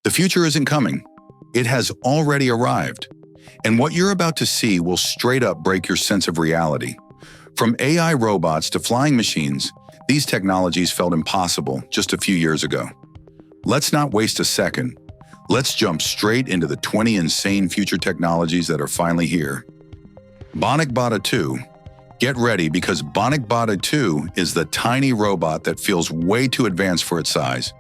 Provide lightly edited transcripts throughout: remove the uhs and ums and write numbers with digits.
The future isn't coming. It has already arrived. And what you're about to see will straight up break your sense of reality. From AI robots to flying machines, these technologies felt impossible just a few years ago. Let's not waste a second. Let's jump straight into the 20 insane future technologies that are finally here. BonicBot A2. Get ready because BonicBot A2 is the tiny robot that feels way too advanced for its size.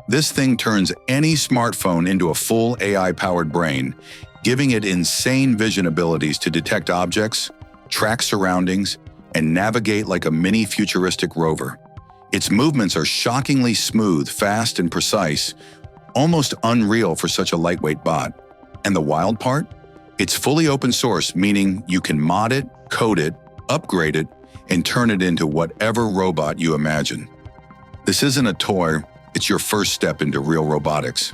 This thing turns any smartphone into a full AI-powered brain, giving it insane vision abilities to detect objects, track surroundings, and navigate like a mini futuristic rover. Its movements are shockingly smooth, fast, and precise, almost unreal for such a lightweight bot. And the wild part? It's fully open source, meaning you can mod it, code it, upgrade it, and turn it into whatever robot you imagine. This isn't a toy, it's your first step into real robotics.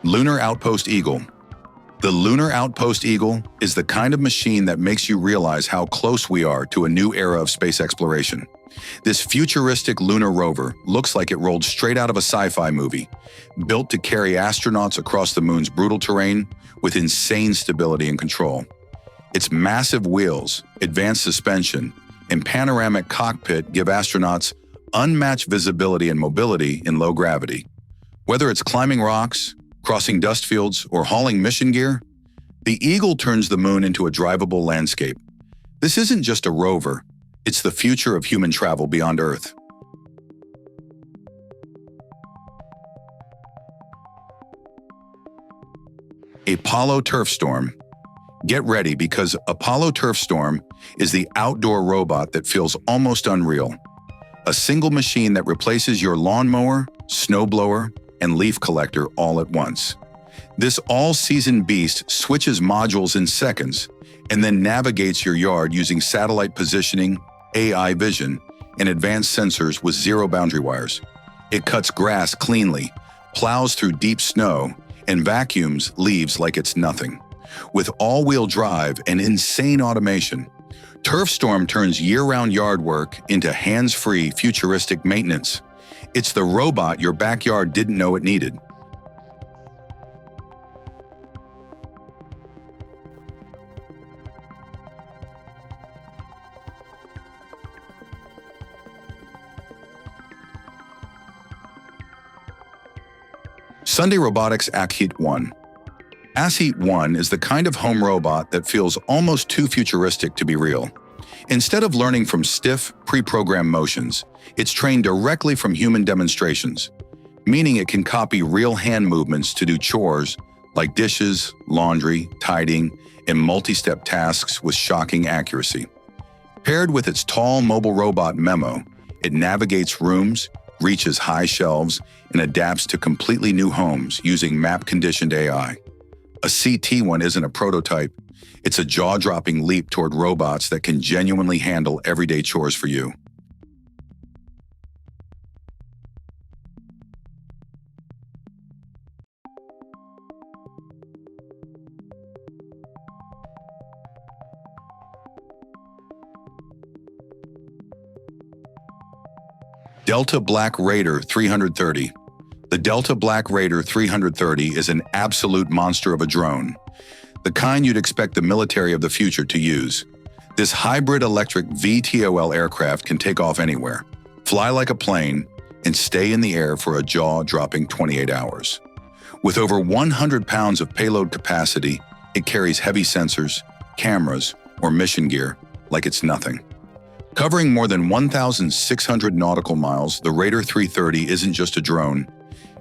Lunar Outpost Eagle. The Lunar Outpost Eagle is the kind of machine that makes you realize how close we are to a new era of space exploration. This futuristic lunar rover looks like it rolled straight out of a sci-fi movie, built to carry astronauts across the moon's brutal terrain with insane stability and control. Its massive wheels, advanced suspension, and panoramic cockpit give astronauts unmatched visibility and mobility in low gravity. Whether it's climbing rocks, crossing dust fields, or hauling mission gear, the Eagle turns the moon into a drivable landscape. This isn't just a rover, it's the future of human travel beyond Earth. Apollo Turfstorm. Get ready because Apollo Turfstorm is the outdoor robot that feels almost unreal. A single machine that replaces your lawnmower, snowblower, and leaf collector all at once. This all-season beast switches modules in seconds and then navigates your yard using satellite positioning, AI vision, and advanced sensors with zero boundary wires. It cuts grass cleanly, plows through deep snow, and vacuums leaves like it's nothing. With all-wheel drive and insane automation, Turfstorm turns year-round yard work into hands-free, futuristic maintenance. It's the robot your backyard didn't know it needed. Sunday Robotics Agile ONE. Agile ONE is the kind of home robot that feels almost too futuristic to be real. Instead of learning from stiff, pre-programmed motions, it's trained directly from human demonstrations, meaning it can copy real hand movements to do chores like dishes, laundry, tidying, and multi-step tasks with shocking accuracy. Paired with its tall mobile robot Memo, it navigates rooms, reaches high shelves, and adapts to completely new homes using map-conditioned AI. A CT1 isn't a prototype, it's a jaw-dropping leap toward robots that can genuinely handle everyday chores for you. Delta Black Raider 330. The Delta Black Raider 330 is an absolute monster of a drone, the kind you'd expect the military of the future to use. This hybrid electric VTOL aircraft can take off anywhere, fly like a plane, and stay in the air for a jaw-dropping 28 hours. With over 100 pounds of payload capacity, it carries heavy sensors, cameras, or mission gear like it's nothing. Covering more than 1,600 nautical miles, the Raider 330 isn't just a drone.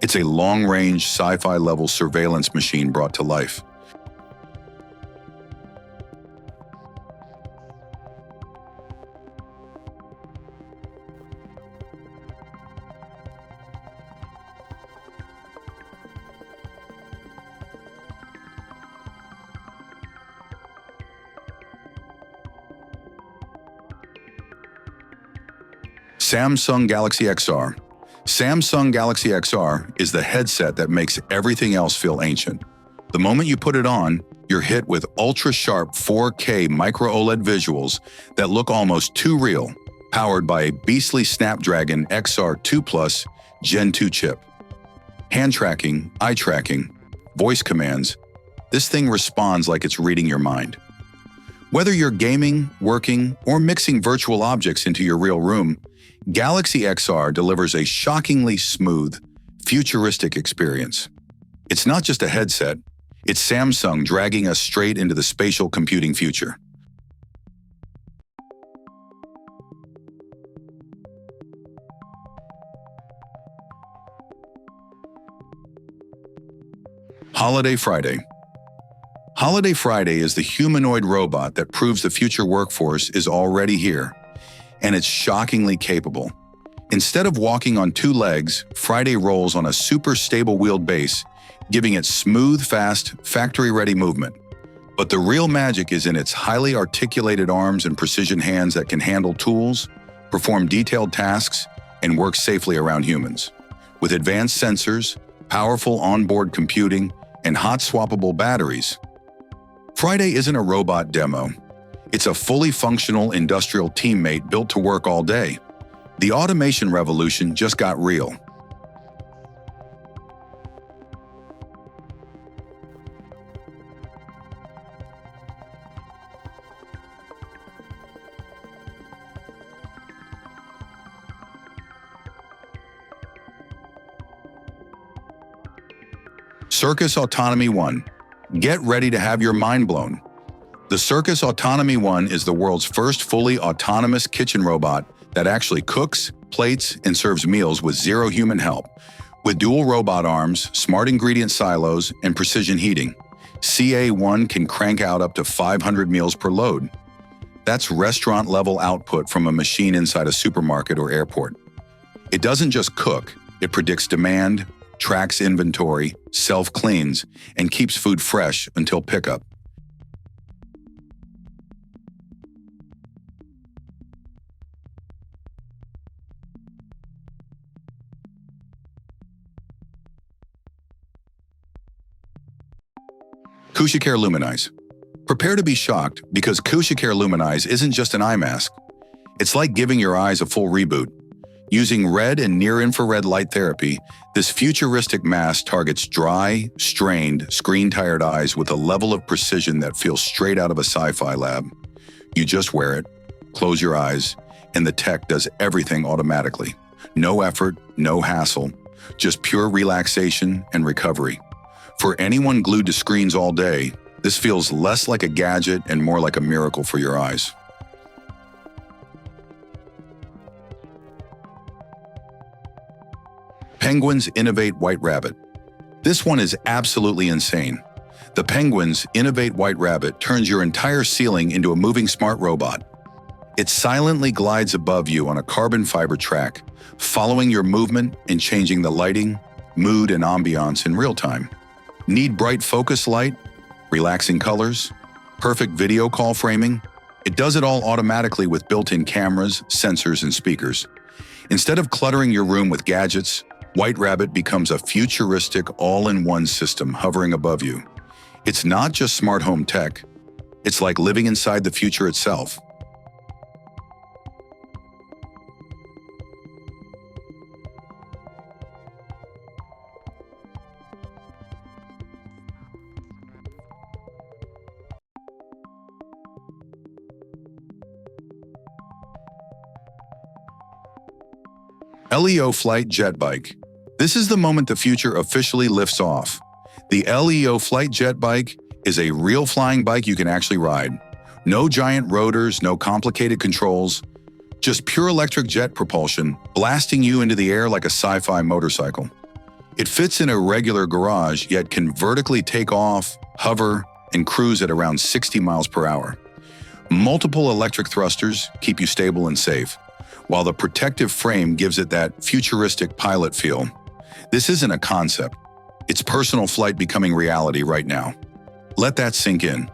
It's a long-range, sci-fi-level surveillance machine brought to life. Samsung Galaxy XR. Samsung Galaxy XR is the headset that makes everything else feel ancient. The moment you put it on, you're hit with ultra-sharp 4K micro-OLED visuals that look almost too real, powered by a beastly Snapdragon XR2 Plus Gen 2 chip. Hand tracking, eye tracking, voice commands, this thing responds like it's reading your mind. Whether you're gaming, working, or mixing virtual objects into your real room, Galaxy XR delivers a shockingly smooth, futuristic experience. It's not just a headset, it's Samsung dragging us straight into the spatial computing future. Holiday Friday. Holiday Friday is the humanoid robot that proves the future workforce is already here, and it's shockingly capable. Instead of walking on two legs, Friday rolls on a super stable wheeled base, giving it smooth, fast, factory-ready movement. But the real magic is in its highly articulated arms and precision hands that can handle tools, perform detailed tasks, and work safely around humans. With advanced sensors, powerful onboard computing, and hot-swappable batteries, Friday isn't a robot demo. It's a fully functional industrial teammate built to work all day. The automation revolution just got real. Circus Autonomy ONE. Get ready to have your mind blown. The Circus Autonomy ONE is the world's first fully autonomous kitchen robot that actually cooks, plates, and serves meals with zero human help. With dual robot arms, smart ingredient silos, and precision heating, CA1 can crank out up to 500 meals per load. That's restaurant-level output from a machine inside a supermarket or airport. It doesn't just cook, it predicts demand, tracks inventory, self-cleans, and keeps food fresh until pickup. Koushicare Lumineyes. Prepare to be shocked because Koushicare Lumineyes isn't just an eye mask. It's like giving your eyes a full reboot. Using red and near-infrared light therapy, this futuristic mask targets dry, strained, screen-tired eyes with a level of precision that feels straight out of a sci-fi lab. You just wear it, close your eyes, and the tech does everything automatically. No effort, no hassle, just pure relaxation and recovery. For anyone glued to screens all day, this feels less like a gadget and more like a miracle for your eyes. PenguinsInnovate White Rabbit. This one is absolutely insane. The PenguinsInnovate White Rabbit turns your entire ceiling into a moving smart robot. It silently glides above you on a carbon fiber track, following your movement and changing the lighting, mood, and ambiance in real time. Need bright focus light, relaxing colors, perfect video call framing? It does it all automatically with built-in cameras, sensors, and speakers. Instead of cluttering your room with gadgets, White Rabbit becomes a futuristic all-in-one system hovering above you. It's not just smart home tech, it's like living inside the future itself. LEO Flight JetBike. This is the moment the future officially lifts off. The LEO Flight JetBike is a real flying bike you can actually ride. No giant rotors, no complicated controls, just pure electric jet propulsion blasting you into the air like a sci-fi motorcycle. It fits in a regular garage, yet can vertically take off, hover, and cruise at around 60 miles per hour. Multiple electric thrusters keep you stable and safe, while the protective frame gives it that futuristic pilot feel. This isn't a concept. It's personal flight becoming reality right now. Let that sink in.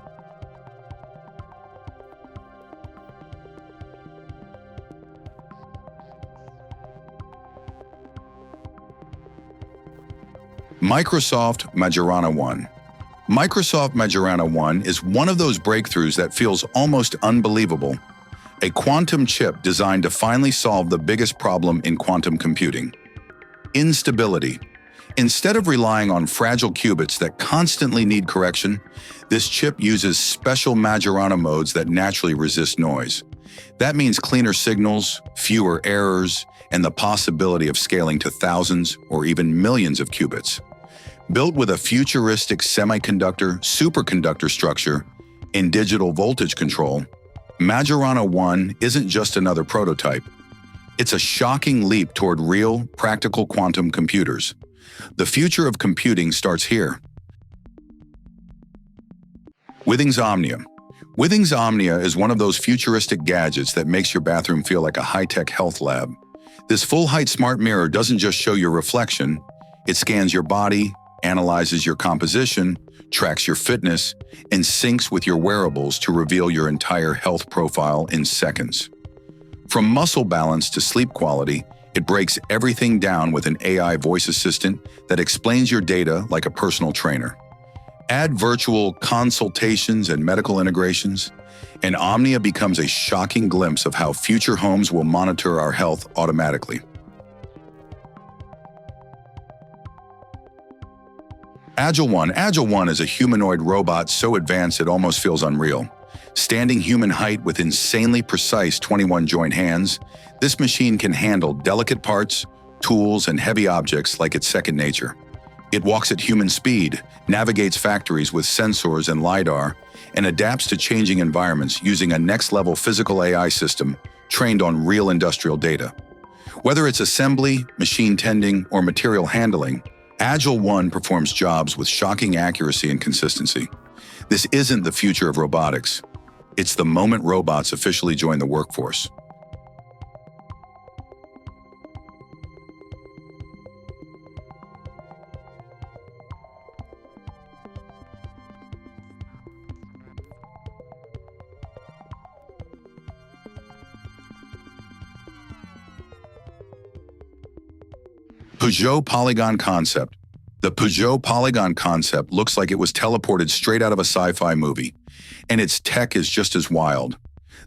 Microsoft Majorana 1. Microsoft Majorana 1 is one of those breakthroughs that feels almost unbelievable. A quantum chip designed to finally solve the biggest problem in quantum computing: instability. Instead of relying on fragile qubits that constantly need correction, this chip uses special Majorana modes that naturally resist noise. That means cleaner signals, fewer errors, and the possibility of scaling to thousands or even millions of qubits. Built with a futuristic semiconductor superconductor structure and digital voltage control, Majorana 1 isn't just another prototype. It's a shocking leap toward real, practical quantum computers. The future of computing starts here. Withings Omnia. Withings Omnia is one of those futuristic gadgets that makes your bathroom feel like a high-tech health lab. This full-height smart mirror doesn't just show your reflection, it scans your body, analyzes your composition, tracks your fitness, and syncs with your wearables to reveal your entire health profile in seconds. From muscle balance to sleep quality, it breaks everything down with an AI voice assistant that explains your data like a personal trainer. Add virtual consultations and medical integrations, and Omnia becomes a shocking glimpse of how future homes will monitor our health automatically. Agile ONE. Agile ONE is a humanoid robot so advanced it almost feels unreal. Standing human height with insanely precise 21-joint hands, this machine can handle delicate parts, tools, and heavy objects like it's second nature. It walks at human speed, navigates factories with sensors and LiDAR, and adapts to changing environments using a next-level physical AI system trained on real industrial data. Whether it's assembly, machine tending, or material handling, Agile ONE performs jobs with shocking accuracy and consistency. This isn't the future of robotics. It's the moment robots officially join the workforce. Peugeot Polygon concept. The Peugeot Polygon concept looks like it was teleported straight out of a sci-fi movie, and its tech is just as wild.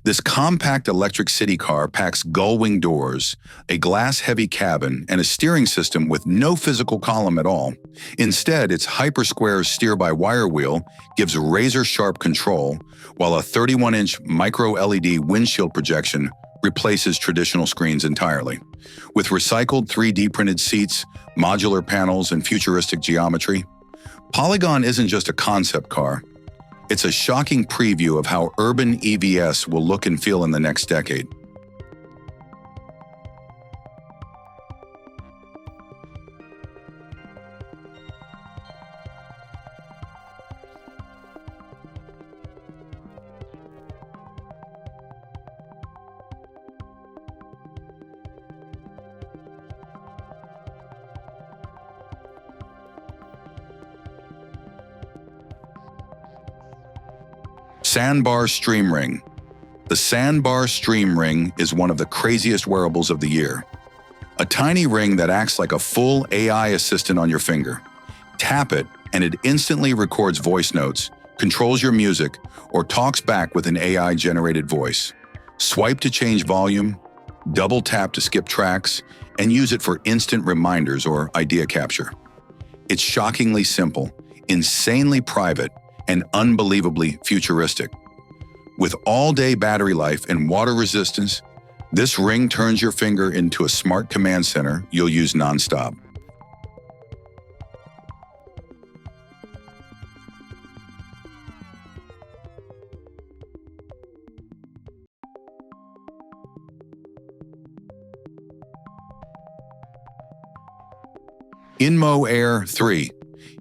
This compact electric city car packs gull-wing doors, a glass-heavy cabin, and a steering system with no physical column at all. Instead, its hyper-square steer-by-wire wheel gives razor-sharp control, while a 31-inch micro-LED windshield projection replaces traditional screens entirely. With recycled 3D printed seats, modular panels, and futuristic geometry, Polygon isn't just a concept car. It's a shocking preview of how urban EVs will look and feel in the next decade. Sandbar Stream Ring. The Sandbar Stream Ring is one of the craziest wearables of the year. A tiny ring that acts like a full AI assistant on your finger. Tap it, and it instantly records voice notes, controls your music, or talks back with an AI-generated voice. Swipe to change volume, double tap to skip tracks, and use it for instant reminders or idea capture. It's shockingly simple, insanely private, and unbelievably futuristic. With all-day battery life and water resistance, this ring turns your finger into a smart command center you'll use nonstop. INMO Air 3.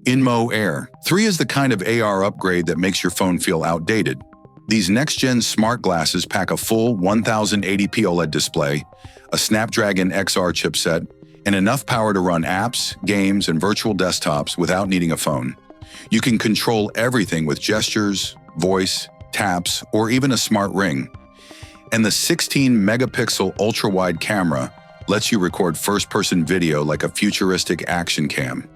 INMO Air 3 is the kind of AR upgrade that makes your phone feel outdated. These next-gen smart glasses pack a full 1080p OLED display, a Snapdragon XR chipset, and enough power to run apps, games, and virtual desktops without needing a phone. You can control everything with gestures, voice, taps, or even a smart ring. And the 16-megapixel ultra-wide camera lets you record first-person video like a futuristic action cam.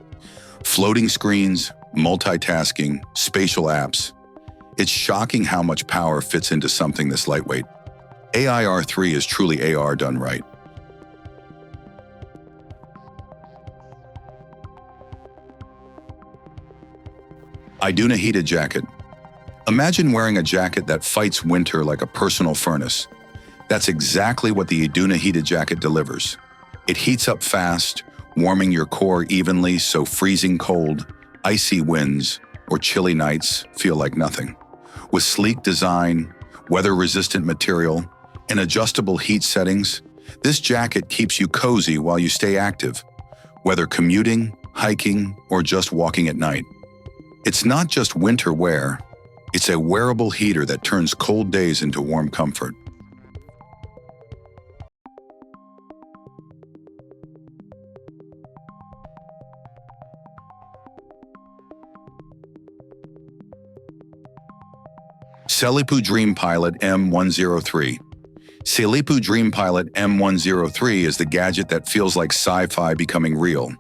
Floating screens, multitasking, spatial apps. It's shocking how much power fits into something this lightweight. AIR3 is truly AR done right. idoona heated jacket. Imagine wearing a jacket that fights winter like a personal furnace. That's exactly what the idoona heated jacket delivers. It heats up fast, warming your core evenly so freezing cold, icy winds, or chilly nights feel like nothing. With sleek design, weather-resistant material, and adjustable heat settings, this jacket keeps you cozy while you stay active, whether commuting, hiking, or just walking at night. It's not just winter wear, it's a wearable heater that turns cold days into warm comfort. SELEPU DreamPilot M103. SELEPU DreamPilot M103 is the gadget that feels like sci-fi becoming real.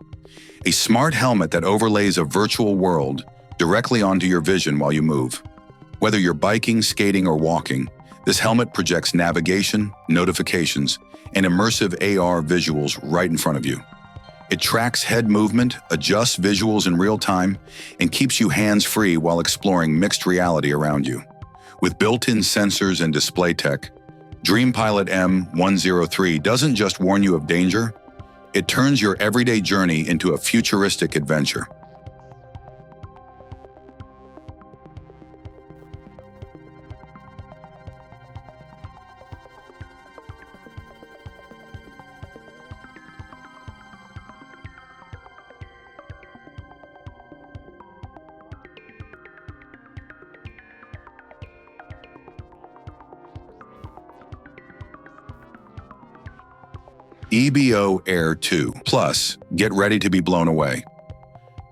A smart helmet that overlays a virtual world directly onto your vision while you move. Whether you're biking, skating, or walking, this helmet projects navigation, notifications, and immersive AR visuals right in front of you. It tracks head movement, adjusts visuals in real time, and keeps you hands-free while exploring mixed reality around you. With built-in sensors and display tech, DreamPilot M103 doesn't just warn you of danger, it turns your everyday journey into a futuristic adventure. EBO Air 2 Plus, get ready to be blown away.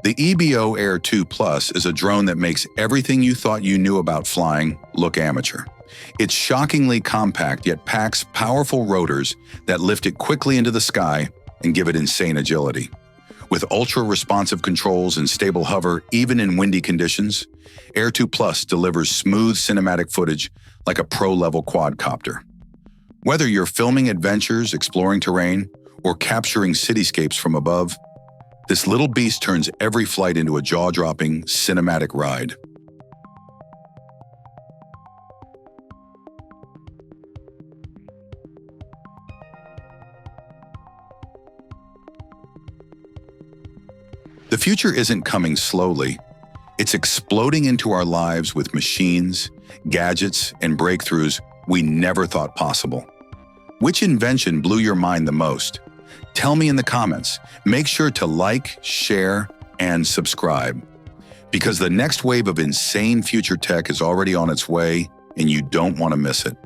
The EBO Air 2 Plus is a drone that makes everything you thought you knew about flying look amateur. It's shockingly compact yet packs powerful rotors that lift it quickly into the sky and give it insane agility. With ultra-responsive controls and stable hover even in windy conditions, Air 2 Plus delivers smooth cinematic footage like a pro-level quadcopter. Whether you're filming adventures, exploring terrain, or capturing cityscapes from above, this little beast turns every flight into a jaw-dropping, cinematic ride. The future isn't coming slowly. It's exploding into our lives with machines, gadgets, and breakthroughs we never thought possible. Which invention blew your mind the most? Tell me in the comments. Make sure to like, share, and subscribe, because the next wave of insane future tech is already on its way, and you don't want to miss it.